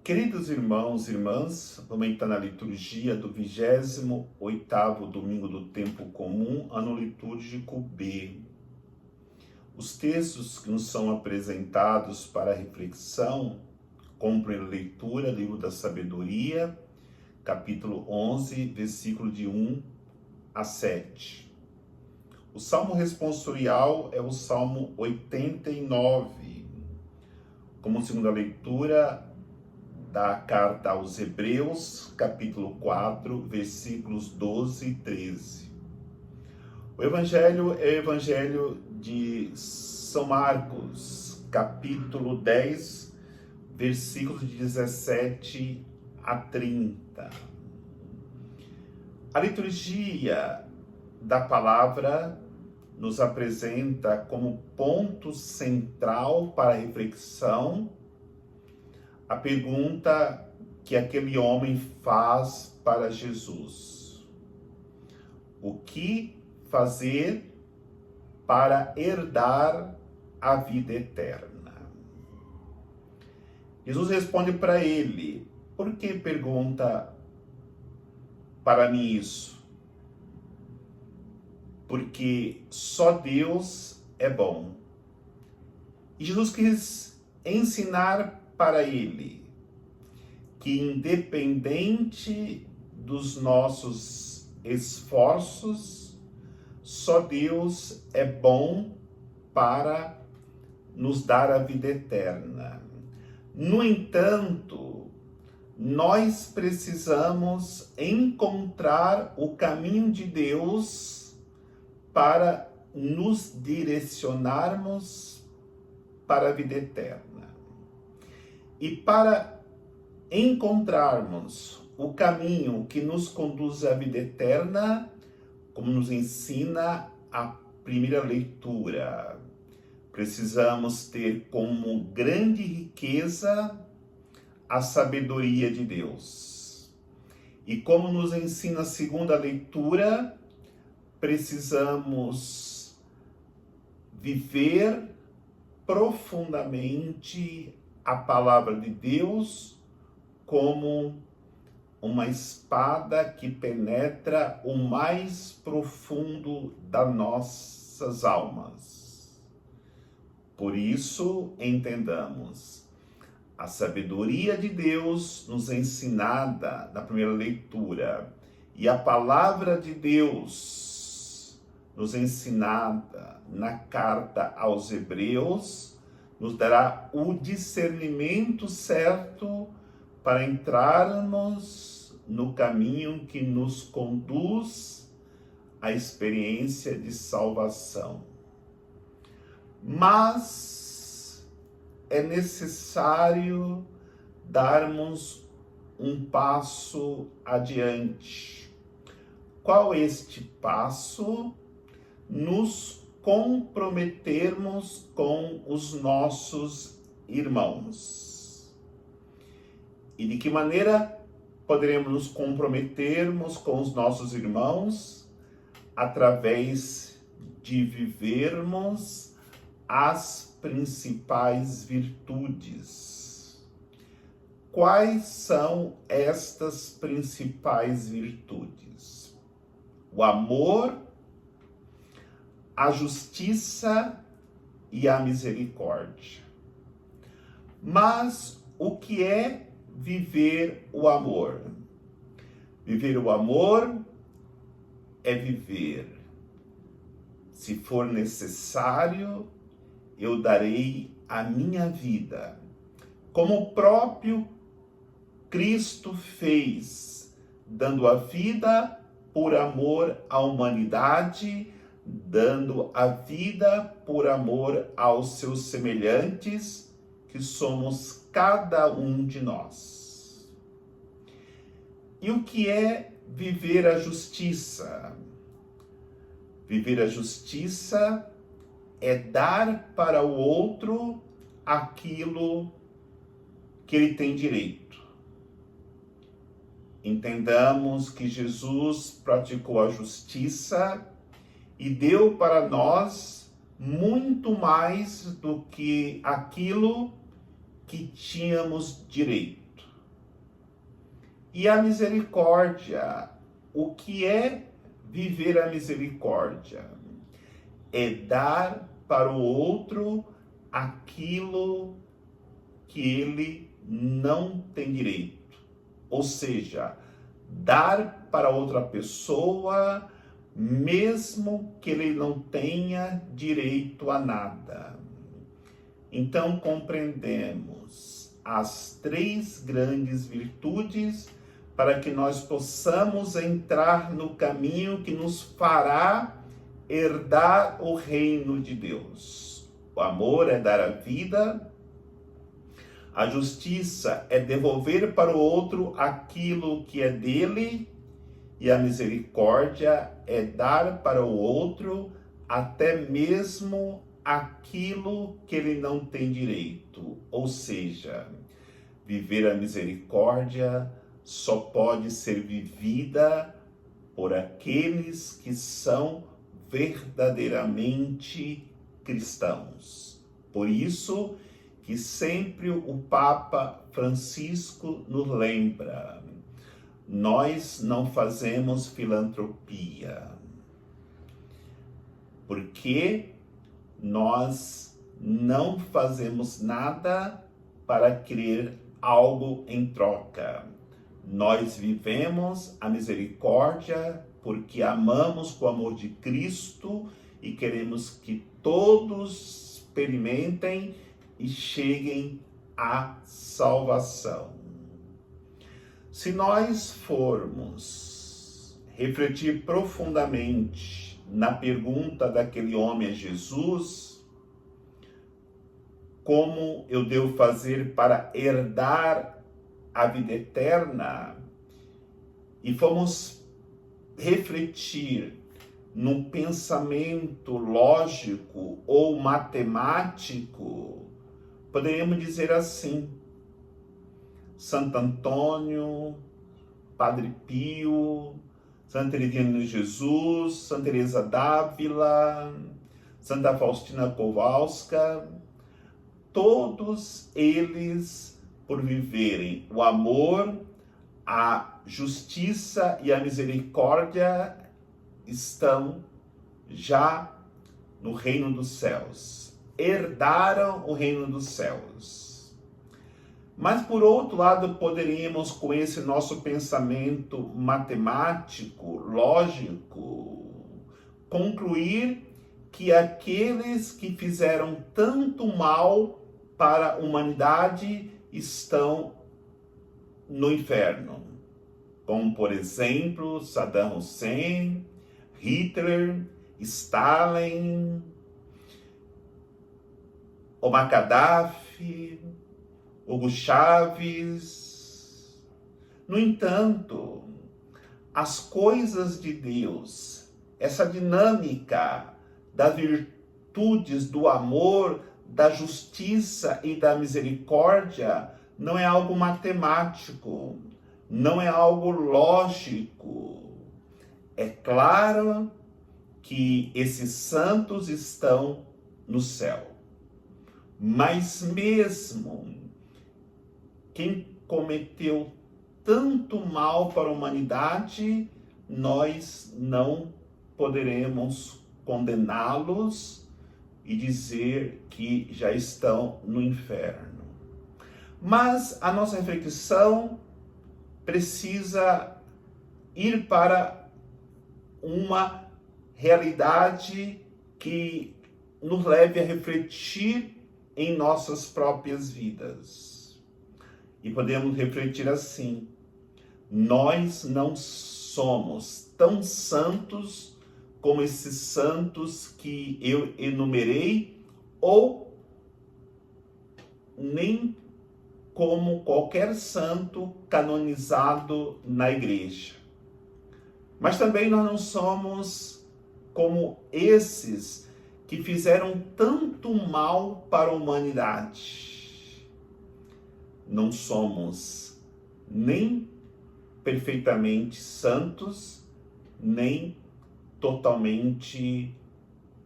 Queridos irmãos e irmãs, vamos entrar na liturgia do 28º domingo do tempo comum, ano litúrgico B. Os textos que nos são apresentados para reflexão compram leitura, livro da sabedoria, capítulo 11, versículo de 1 a 7. O salmo responsorial é o salmo 89, como segunda leitura da carta aos Hebreus, capítulo 4, versículos 12 e 13. O evangelho é o evangelho de São Marcos, capítulo 10, versículos de 17 a 30. A liturgia da palavra nos apresenta como ponto central para a reflexão a pergunta que aquele homem faz para Jesus: o que fazer para herdar a vida eterna? Jesus responde para ele: por que pergunta para mim isso? Porque só Deus é bom. E Jesus quis ensinar para ele que, independente dos nossos esforços, só Deus é bom para nos dar a vida eterna. No entanto, nós precisamos encontrar o caminho de Deus para nos direcionarmos para a vida eterna. E para encontrarmos o caminho que nos conduz à vida eterna, como nos ensina a primeira leitura, precisamos ter como grande riqueza a sabedoria de Deus. E como nos ensina a segunda leitura, precisamos viver profundamente a palavra de Deus como uma espada que penetra o mais profundo das nossas almas. Por isso, entendamos, a sabedoria de Deus nos ensinada na primeira leitura e a palavra de Deus nos ensinada na carta aos Hebreus nos dará o discernimento certo para entrarmos no caminho que nos conduz à experiência de salvação. Mas é necessário darmos um passo adiante. Qual este passo? Nos comprometermos com os nossos irmãos. E de que maneira poderemos nos comprometermos com os nossos irmãos? Através de vivermos as principais virtudes. Quais são estas principais virtudes? O amor, a justiça e a misericórdia. Mas o que é viver o amor? Viver o amor é viver. Se for necessário, eu darei a minha vida, como o próprio Cristo fez, dando a vida por amor à humanidade, dando a vida por amor aos seus semelhantes, que somos cada um de nós. E o que é viver a justiça? Viver a justiça é dar para o outro aquilo que ele tem direito. Entendamos que Jesus praticou a justiça e deu para nós muito mais do que aquilo que tínhamos direito. E a misericórdia, o que é viver a misericórdia? É dar para o outro aquilo que ele não tem direito. Ou seja, dar para outra pessoa, mesmo que ele não tenha direito a nada. Então compreendemos as 3 grandes virtudes para que nós possamos entrar no caminho que nos fará herdar o reino de Deus. O amor é dar a vida, a justiça é devolver para o outro aquilo que é dele, e a misericórdia é dar para o outro até mesmo aquilo que ele não tem direito. Ou seja, viver a misericórdia só pode ser vivida por aqueles que são verdadeiramente cristãos. Por isso que sempre o Papa Francisco nos lembra: nós não fazemos filantropia, porque nós não fazemos nada para querer algo em troca. Nós vivemos a misericórdia porque amamos com o amor de Cristo e queremos que todos experimentem e cheguem à salvação. Se nós formos refletir profundamente na pergunta daquele homem a Jesus, como eu devo fazer para herdar a vida eterna, e fomos refletir num pensamento lógico ou matemático, poderíamos dizer assim: Santo Antônio, Padre Pio, Santa Teresinha de Jesus, Santa Teresa d'Ávila, Santa Faustina Kowalska, todos eles, por viverem o amor, a justiça e a misericórdia, estão já no reino dos céus, herdaram o reino dos céus. Mas, por outro lado, poderíamos, com esse nosso pensamento matemático, lógico, concluir que aqueles que fizeram tanto mal para a humanidade estão no inferno, como, por exemplo, Saddam Hussein, Hitler, Stalin, Omar Gaddafi, Hugo Chávez. No entanto, as coisas de Deus, essa dinâmica das virtudes do amor, da justiça e da misericórdia, não é algo matemático, não é algo lógico. É claro que esses santos estão no céu, mas mesmo quem cometeu tanto mal para a humanidade, nós não poderemos condená-los e dizer que já estão no inferno. Mas a nossa reflexão precisa ir para uma realidade que nos leve a refletir em nossas próprias vidas. E podemos refletir assim: nós não somos tão santos como esses santos que eu enumerei, ou nem como qualquer santo canonizado na igreja. Mas também nós não somos como esses que fizeram tanto mal para a humanidade. Não somos nem perfeitamente santos, nem totalmente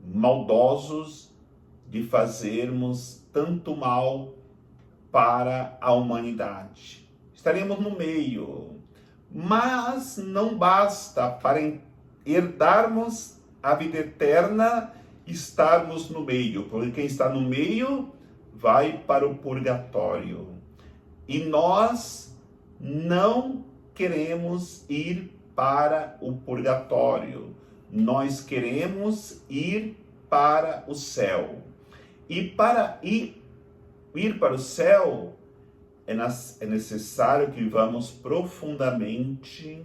maldosos de fazermos tanto mal para a humanidade. Estaremos no meio. Mas não basta para herdarmos a vida eterna estarmos no meio, porque quem está no meio vai para o purgatório. E nós não queremos ir para o purgatório, nós queremos ir para o céu. E para ir para o céu, é necessário que vivamos profundamente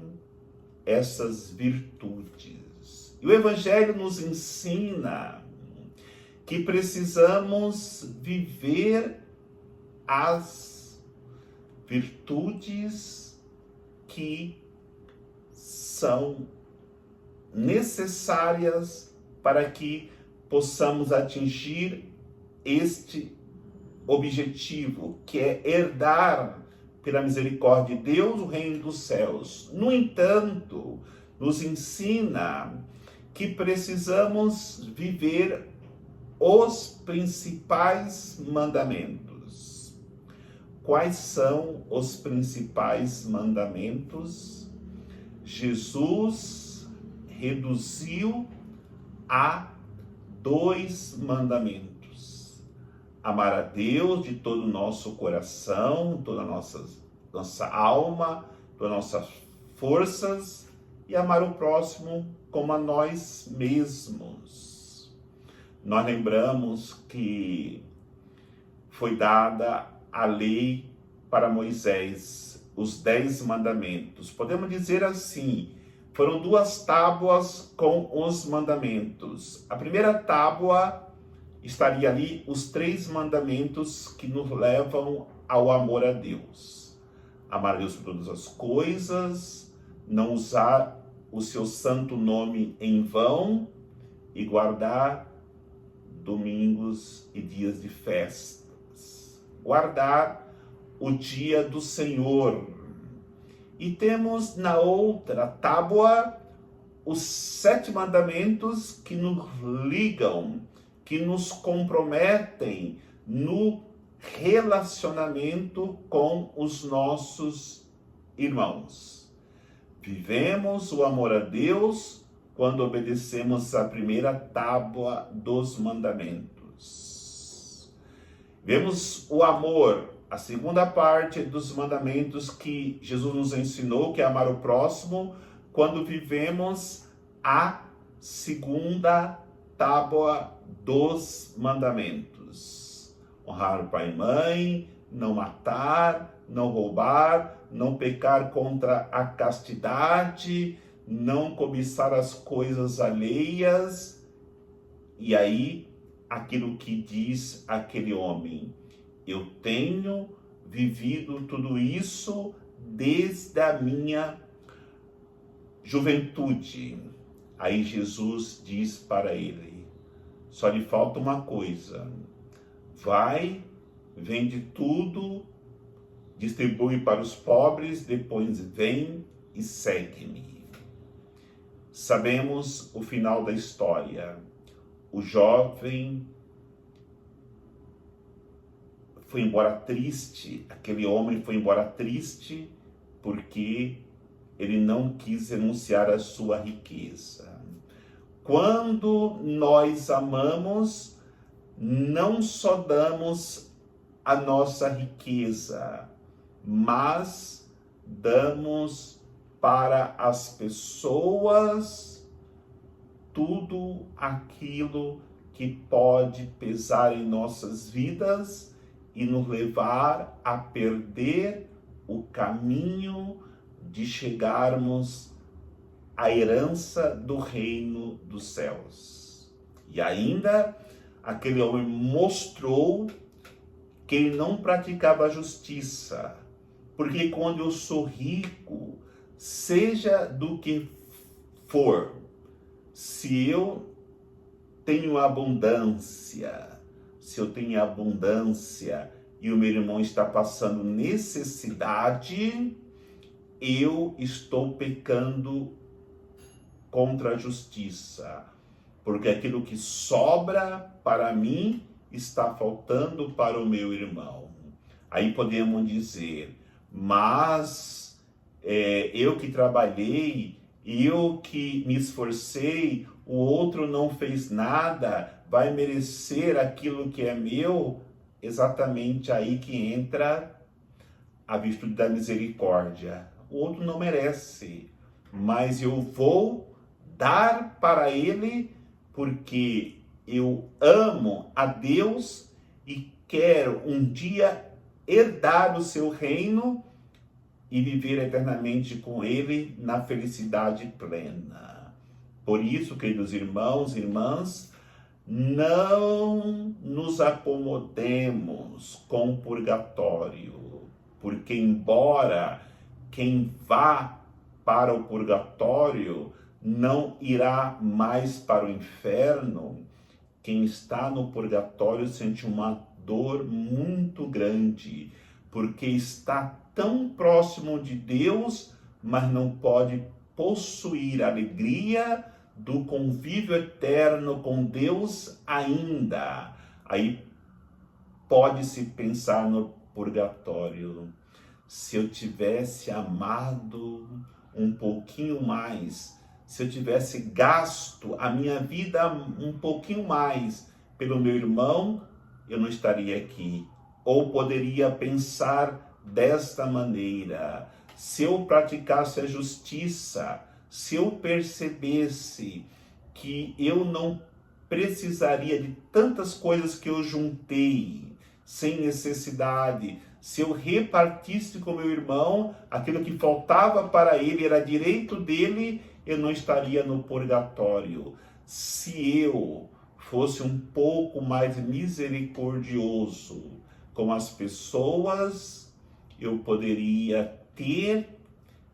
essas virtudes. E o Evangelho nos ensina que precisamos viver as virtudes que são necessárias para que possamos atingir este objetivo, que é herdar, pela misericórdia de Deus, o reino dos céus. No entanto, nos ensina que precisamos viver os principais mandamentos. Quais são os principais mandamentos? Jesus reduziu a 2 mandamentos: amar a Deus de todo o nosso coração, toda a nossa alma, todas as nossas forças, e amar o próximo como a nós mesmos. Nós lembramos que foi dada a lei para Moisés, os 10 mandamentos. Podemos dizer assim, foram 2 tábuas com os mandamentos. A primeira tábua estaria ali os 3 mandamentos que nos levam ao amor a Deus. Amar a Deus por todas as coisas, não usar o seu santo nome em vão e guardar domingos e dias de festas. Guardar o dia do Senhor. E temos na outra tábua os 7 mandamentos que nos ligam, que nos comprometem no relacionamento com os nossos irmãos. Vivemos o amor a Deus quando obedecemos a primeira tábua dos mandamentos. Vemos o amor, a segunda parte dos mandamentos que Jesus nos ensinou, que é amar o próximo, quando vivemos a segunda tábua dos mandamentos. Honrar o pai e mãe, não matar, não roubar, não pecar contra a castidade, não cobiçar as coisas alheias. E aí, aquilo que diz aquele homem: eu tenho vivido tudo isso desde a minha juventude. Aí Jesus diz para ele: só lhe falta uma coisa. Vai, vende tudo, distribui para os pobres, depois vem e segue-me. Sabemos o final da história. O jovem foi embora triste, aquele homem foi embora triste porque ele não quis renunciar à sua riqueza. Quando nós amamos, não só damos a nossa riqueza, mas damos para as pessoas tudo aquilo que pode pesar em nossas vidas e nos levar a perder o caminho de chegarmos à herança do reino dos céus. E ainda, aquele homem mostrou que ele não praticava a justiça, porque quando eu sou rico, seja do que for, se eu tenho abundância, e o meu irmão está passando necessidade, eu estou pecando contra a justiça, porque aquilo que sobra para mim está faltando para o meu irmão. Aí podemos dizer: mas eu que trabalhei, eu que me esforcei, o outro não fez nada, vai merecer aquilo que é meu? Exatamente aí que entra a virtude da misericórdia. O outro não merece, mas eu vou dar para ele porque eu amo a Deus e quero um dia herdar o seu reino e viver eternamente com ele na felicidade plena. Por isso, queridos irmãos e irmãs, não nos acomodemos com o purgatório, porque embora quem vá para o purgatório não irá mais para o inferno, quem está no purgatório sente uma dor muito grande, porque está tão próximo de Deus, mas não pode possuir a alegria do convívio eterno com Deus ainda. Aí pode-se pensar no purgatório. Se eu tivesse amado um pouquinho mais, se eu tivesse gasto a minha vida um pouquinho mais pelo meu irmão, eu não estaria aqui. Ou poderia pensar desta maneira: se eu praticasse a justiça, se eu percebesse que eu não precisaria de tantas coisas que eu juntei sem necessidade, se eu repartisse com meu irmão aquilo que faltava para ele, era direito dele, eu não estaria no purgatório. Se eu fosse um pouco mais misericordioso com as pessoas, eu poderia ter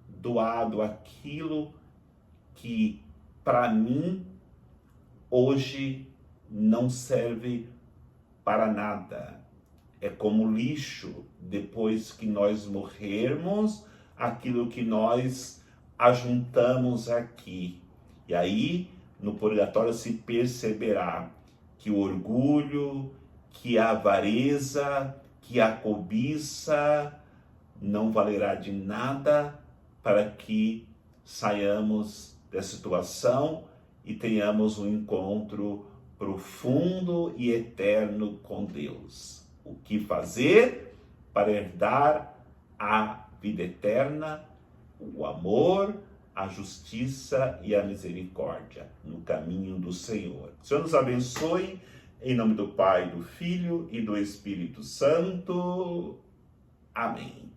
doado aquilo que para mim hoje não serve para nada. É como lixo, depois que nós morrermos, aquilo que nós ajuntamos aqui. E aí, no purgatório se perceberá que o orgulho, que a avareza, que a cobiça não valerá de nada para que saiamos dessa situação e tenhamos um encontro profundo e eterno com Deus. O que fazer para herdar a vida eterna? O amor, a justiça e a misericórdia no caminho do Senhor. O Senhor nos abençoe, em nome do Pai, do Filho e do Espírito Santo. Amém.